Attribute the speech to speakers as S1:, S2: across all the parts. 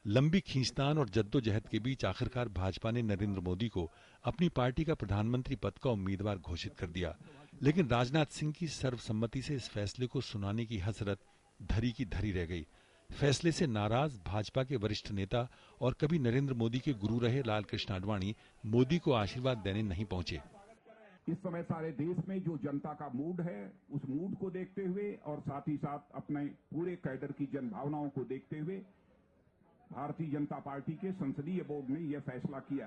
S1: लंबी खींचतान और जद्दोजहद के बीच आखिरकार भाजपा ने नरेंद्र मोदी को अपनी पार्टी का प्रधानमंत्री पद का उम्मीदवार घोषित कर दिया। लेकिन राजनाथ सिंह की सर्वसम्मति से इस फैसले को सुनाने की हसरत धरी की धरी रह गई। फैसले से नाराज भाजपा के वरिष्ठ नेता और कभी नरेंद्र मोदी के गुरु रहे लालकृष्ण आडवाणी मोदी को आशीर्वाद देने नहीं पहुंचे।
S2: इस समय सारे देश में जो जनता का मूड है, उस मूड को देखते हुए और साथ ही साथ अपने पूरे कैडर की जनभावनाओं को देखते हुए भारतीय जनता पार्टी के संसदीय बोर्ड ने यह फैसला किया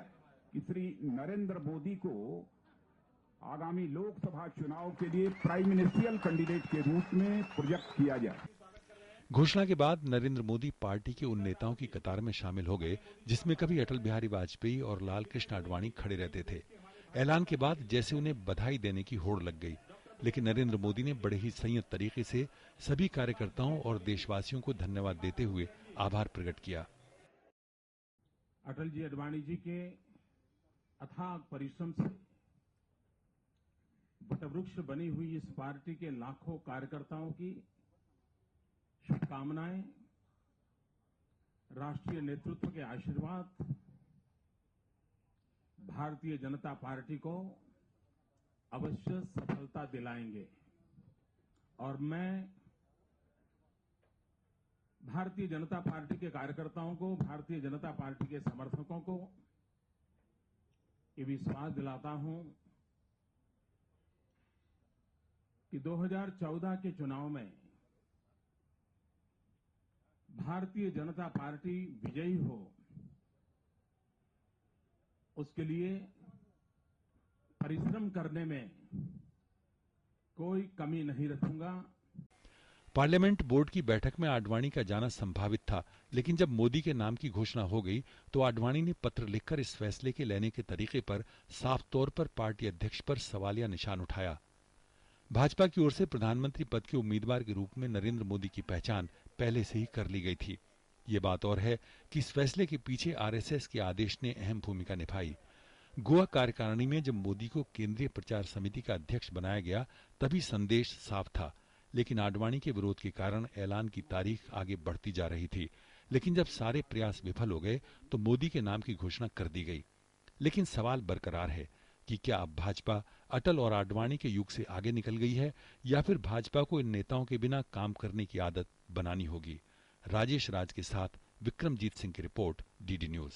S2: कि श्री नरेंद्र मोदी को आगामी लोकसभा चुनाव के लिए प्राइम मिनिस्ट्रियल कैंडिडेट के रूप में प्रोजेक्ट किया जाए।
S1: घोषणा के बाद नरेंद्र मोदी पार्टी के उन नेताओं की कतार में शामिल हो गए जिसमें कभी अटल बिहारी वाजपेयी और लालकृष्ण आडवाणी खड़े रहते थे। ऐलान के बाद जैसे उन्हें बधाई देने की होड़ लग गई, लेकिन नरेंद्र मोदी ने बड़े ही संयत तरीके से सभी कार्यकर्ताओं और देशवासियों को धन्यवाद देते हुए आभार प्रकट किया।
S3: अटल जी आडवाणी जी के अथाक परिश्रम से वटवृक्ष बनी हुई इस पार्टी के लाखों कार्यकर्ताओं की शुभकामनाएं, राष्ट्रीय नेतृत्व के आशीर्वाद भारतीय जनता पार्टी को अवश्य सफलता दिलाएंगे और मैं भारतीय जनता पार्टी के कार्यकर्ताओं को, भारतीय जनता पार्टी के समर्थकों को ये विश्वास दिलाता हूं कि 2014 के चुनाव में भारतीय जनता पार्टी विजयी हो, उसके लिए परिश्रम करने में कोई कमी नहीं रखूंगा।
S1: पार्लियामेंट बोर्ड की बैठक में आडवाणी का जाना संभावित था, लेकिन जब मोदी के नाम की घोषणा हो गई तो आडवाणी ने पत्र लिखकर इस फैसले के लेने के तरीके पर साफ तौर पर पार्टी अध्यक्ष पर सवालिया निशान उठाया। भाजपा की ओर से प्रधानमंत्री पद के उम्मीदवार के रूप में नरेंद्र मोदी की पहचान पहले से ही कर ली गई थी। ये बात और है कि इस फैसले के पीछे आरएसएस के आदेश ने अहम भूमिका निभाई। गोवा कार्यकारिणी में जब मोदी को केंद्रीय प्रचार समिति का अध्यक्ष बनाया गया तभी संदेश साफ था, लेकिन आडवाणी के विरोध के कारण ऐलान की तारीख आगे बढ़ती जा रही थी। लेकिन जब सारे प्रयास विफल हो गए तो मोदी के नाम की घोषणा कर दी गई। लेकिन सवाल बरकरार है कि क्या अब भाजपा अटल और आडवाणी के युग से आगे निकल गई है या फिर भाजपा को इन नेताओं के बिना काम करने की आदत बनानी होगी। राजेश राज के साथ विक्रमजीत सिंह की रिपोर्ट, डीडी न्यूज।